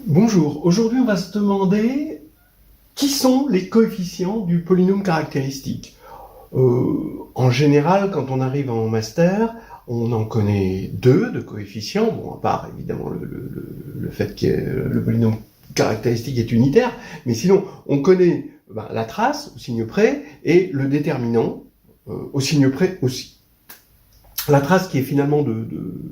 Bonjour, aujourd'hui on va se demander qui sont les coefficients du polynôme caractéristique. En général, quand on arrive en master, on en connaît deux de coefficients, bon, à part évidemment le fait que le polynôme caractéristique est unitaire, mais sinon on connaît la trace au signe près et le déterminant au signe près aussi. La trace qui est finalement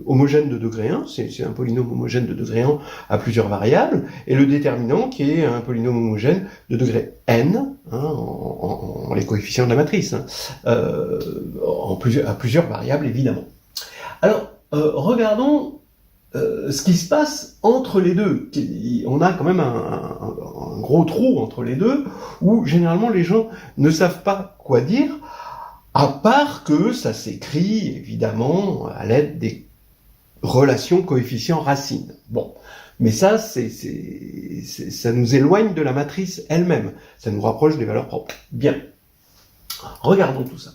homogène de degré 1, c'est un polynôme homogène de degré 1 à plusieurs variables, et le déterminant qui est un polynôme homogène de degré n, en les coefficients de la matrice, à plusieurs variables évidemment. Alors, regardons ce qui se passe entre les deux. On a quand même un gros trou entre les deux, où généralement les gens ne savent pas quoi dire, à part que ça s'écrit, évidemment, à l'aide des relations coefficients-racines. Bon, mais ça, ça nous éloigne de la matrice elle-même. Ça nous rapproche des valeurs propres. Bien. Regardons tout ça.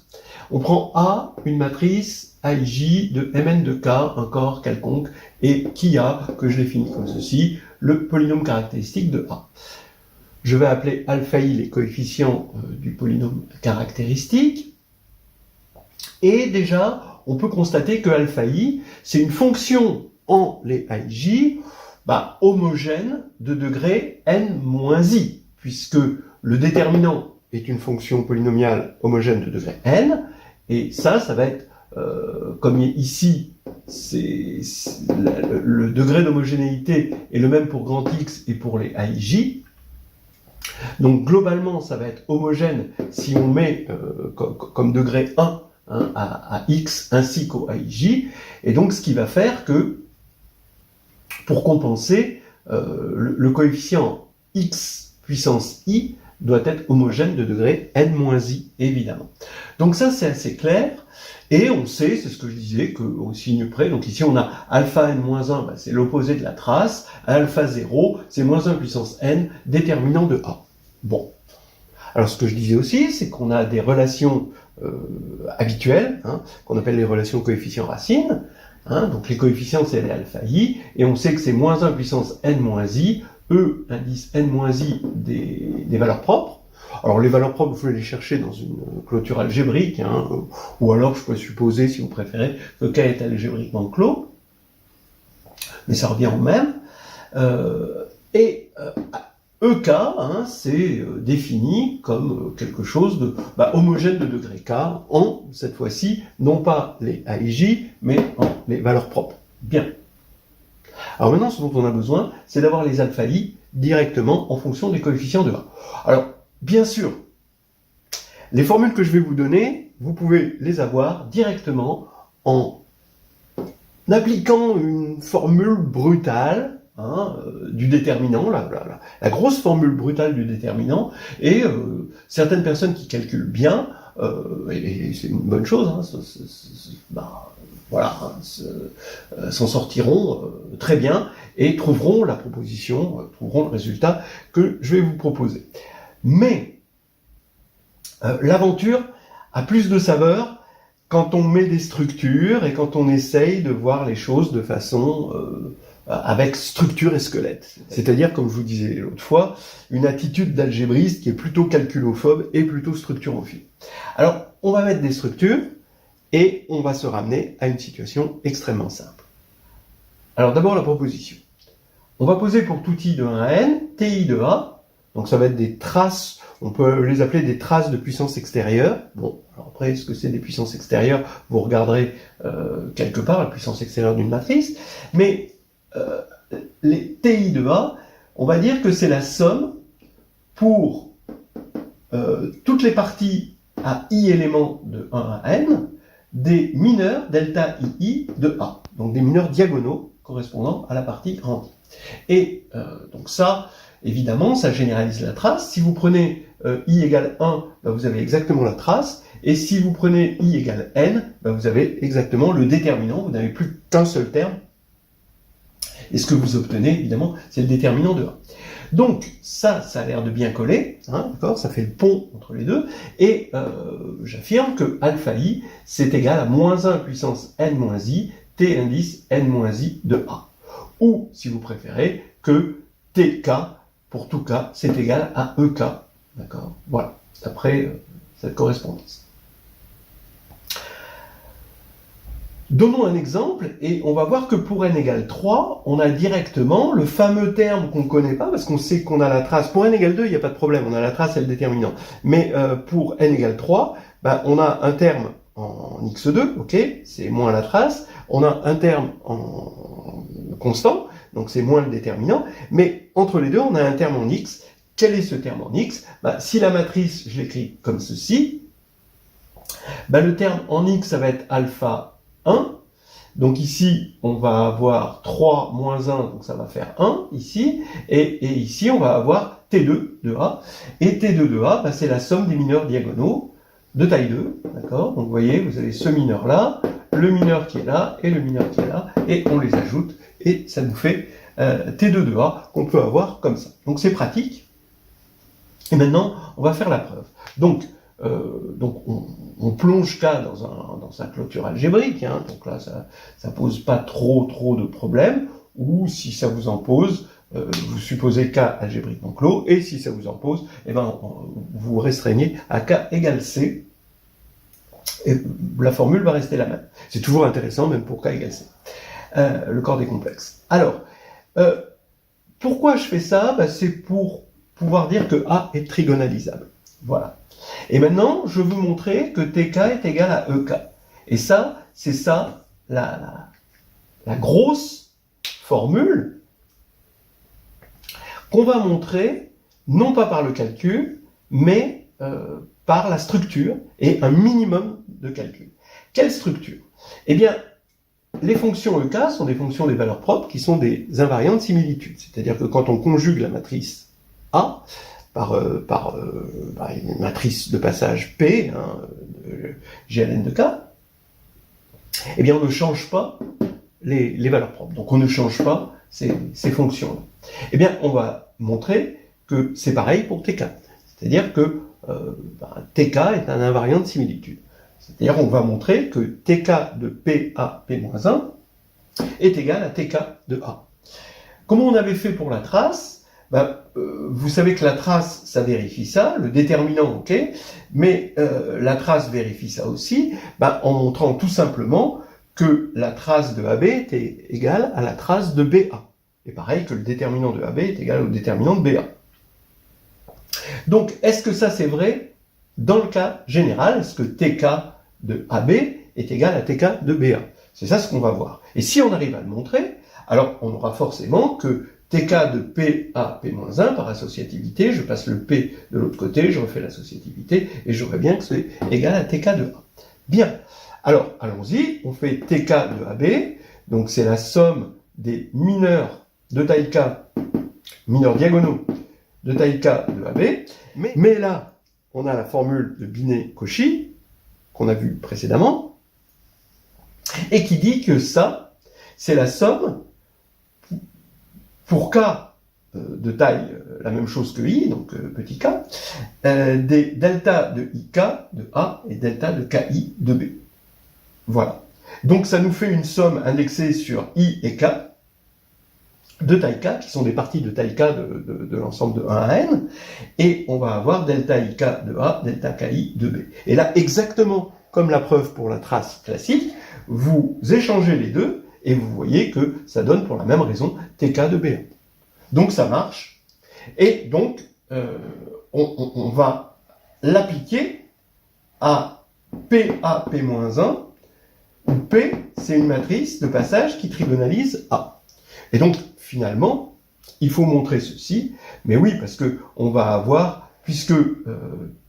On prend A, une matrice AIJ de Mn de K, un corps quelconque, et qui a, que je définis comme ceci, le polynôme caractéristique de A. Je vais appeler alpha I les coefficients du polynôme caractéristique. Et déjà, on peut constater que alpha I, c'est une fonction en les AIJ homogène de degré n-i, puisque le déterminant est une fonction polynomiale homogène de degré n, et ça va être, comme ici, le degré d'homogénéité est le même pour grand X et pour les AIJ. Donc globalement, ça va être homogène si on met comme degré 1 à x ainsi qu'au AIJ, et donc ce qui va faire que, pour compenser, le coefficient x puissance i doit être homogène de degré n-i, évidemment. Donc ça, c'est assez clair, et on sait, c'est ce que je disais, qu'au signe près, donc ici on a alpha n-1, c'est l'opposé de la trace, alpha 0, c'est moins 1 puissance n, déterminant de A. Bon. Alors ce que je disais aussi, c'est qu'on a des relations habituelles, qu'on appelle les relations coefficients-racines. Donc les coefficients, c'est les alpha i, et on sait que c'est moins 1 puissance n-i, E indice n-i des valeurs propres. Alors les valeurs propres, vous pouvez les chercher dans une clôture algébrique, ou alors je peux supposer, si vous préférez, que K est algébriquement clos, mais ça revient au même. EK, c'est défini comme quelque chose de homogène de degré K en, cette fois-ci, non pas les AIJ, mais en les valeurs propres. Bien. Alors maintenant, ce dont on a besoin, c'est d'avoir les alpha I directement en fonction des coefficients de A. Alors, bien sûr, les formules que je vais vous donner, vous pouvez les avoir directement en appliquant une formule brutale, du déterminant, la grosse formule brutale du déterminant, et certaines personnes qui calculent bien, et c'est une bonne chose, s'en sortiront très bien et trouveront la proposition, trouveront le résultat que je vais vous proposer. Mais l'aventure a plus de saveur quand on met des structures et quand on essaye de voir les choses de façon avec structure et squelette. C'est-à-dire, comme je vous disais l'autre fois, une attitude d'algébriste qui est plutôt calculophobe et plutôt structurophile. Alors, on va mettre des structures et on va se ramener à une situation extrêmement simple. Alors d'abord la proposition. On va poser pour tout i de 1 à n, ti de a, donc ça va être des traces, on peut les appeler des traces de puissance extérieure. Bon, alors après, ce que c'est des puissances extérieures, vous regarderez quelque part, la puissance extérieure d'une matrice, mais les TI de A, on va dire que c'est la somme pour toutes les parties à i éléments de 1 à n des mineurs delta ii de A, donc des mineurs diagonaux correspondant à la partie grande. Et donc ça, évidemment, ça généralise la trace. Si vous prenez i égale 1, vous avez exactement la trace, et si vous prenez i égale n, vous avez exactement le déterminant, vous n'avez plus qu'un seul terme. Et ce que vous obtenez, évidemment, c'est le déterminant de A. Donc, ça a l'air de bien coller, d'accord, ça fait le pont entre les deux, et j'affirme que alpha i, c'est égal à moins 1 puissance n-i, t indice n-i de A. Ou, si vous préférez, que TK, pour tout K, c'est égal à EK. D'accord? Voilà, d'après cette correspondance. Donnons un exemple, et on va voir que pour n égale 3, on a directement le fameux terme qu'on ne connaît pas, parce qu'on sait qu'on a la trace. Pour n égale 2, il n'y a pas de problème, on a la trace et le déterminant. Mais pour n égale 3, ben, on a un terme en x2, ok, c'est moins la trace. On a un terme en constant, donc c'est moins le déterminant. Mais entre les deux, on a un terme en x. Quel est ce terme en x? Ben, si la matrice, je l'écris comme ceci, ben, le terme en x, ça va être alpha 1. Donc ici, on va avoir 3 moins 1, donc ça va faire 1 ici. Et ici, on va avoir T2 de A. Et T2 de A, bah, c'est la somme des mineurs diagonaux de taille 2. D'accord? Donc vous voyez, vous avez ce mineur-là, le mineur qui est là, et le mineur qui est là, et on les ajoute, et ça nous fait T2 de A qu'on peut avoir comme ça. Donc c'est pratique. Et maintenant, on va faire la preuve. Donc on plonge K dans sa clôture algébrique, hein, donc là ça pose pas trop de problèmes, ou si ça vous en pose, vous supposez K algébriquement clos, et si ça vous en pose, eh ben, vous restreignez à K égale C, et la formule va rester la même. C'est toujours intéressant, même pour K égale C. Le corps des complexes. Alors, pourquoi je fais ça? Ben, c'est pour pouvoir dire que A est trigonalisable. Voilà. Et maintenant, je veux montrer que TK est égal à EK. Et ça, c'est ça, la grosse formule qu'on va montrer, non pas par le calcul, mais par la structure et un minimum de calcul. Quelle structure? Eh bien, les fonctions EK sont des fonctions des valeurs propres qui sont des invariants de similitude. C'est-à-dire que quand on conjugue la matrice A, par une matrice de passage P, hein, GLN de K, eh bien on ne change pas les valeurs propres. Donc on ne change pas ces fonctions-là. Eh bien on va montrer que c'est pareil pour TK. C'est-à-dire que TK est un invariant de similitude. C'est-à-dire on va montrer que TK de PA, P-1 est égal à TK de A. Comment on avait fait pour la trace? Vous savez que la trace, ça vérifie ça, le déterminant, ok, mais la trace vérifie ça aussi, en montrant tout simplement que la trace de AB est égale à la trace de BA. Et pareil que le déterminant de AB est égal au déterminant de BA. Donc, est-ce que ça c'est vrai dans le cas général? Est-ce que TK de AB est égal à TK de BA? C'est ça ce qu'on va voir. Et si on arrive à le montrer, alors on aura forcément que TK de PA, P-1 par associativité, je passe le P de l'autre côté, je refais l'associativité, et j'aurai bien que c'est égal à TK de A. Bien, alors allons-y, on fait TK de AB, donc c'est la somme des mineurs de taille K, mineurs diagonaux de taille K de AB, mais là, on a la formule de Binet-Cauchy, qu'on a vue précédemment, et qui dit que ça, c'est la somme pour K de taille, la même chose que I, donc petit k, des delta de IK de A et delta de KI de B. Voilà. Donc ça nous fait une somme indexée sur I et K de taille K, qui sont des parties de taille K de l'ensemble de 1 à N, et on va avoir delta IK de A, delta KI de B. Et là, exactement comme la preuve pour la trace classique, vous échangez les deux, et vous voyez que ça donne pour la même raison TK de B1. Donc ça marche. Et donc, on va l'appliquer à PA, P-1, où P, c'est une matrice de passage qui trigonalise A. Et donc, finalement, il faut montrer ceci. Mais oui, parce que on va avoir, puisque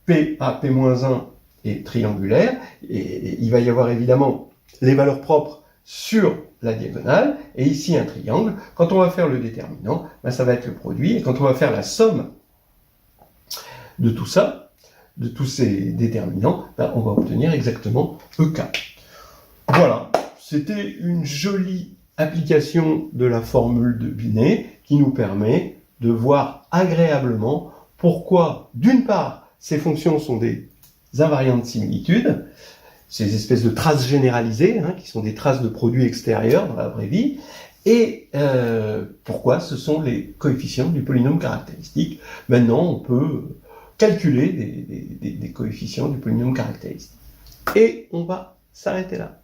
PA, P-1 est triangulaire, et il va y avoir évidemment les valeurs propres sur la diagonale, et ici un triangle. Quand on va faire le déterminant, ça va être le produit, et quand on va faire la somme de tout ça, de tous ces déterminants, on va obtenir exactement EK. Voilà, c'était une jolie application de la formule de Binet qui nous permet de voir agréablement pourquoi, d'une part, ces fonctions sont des invariants de similitude, ces espèces de traces généralisées, qui sont des traces de produits extérieurs dans la vraie vie, Et pourquoi? Ce sont les coefficients du polynôme caractéristique. Maintenant, on peut calculer des coefficients du polynôme caractéristique. Et on va s'arrêter là.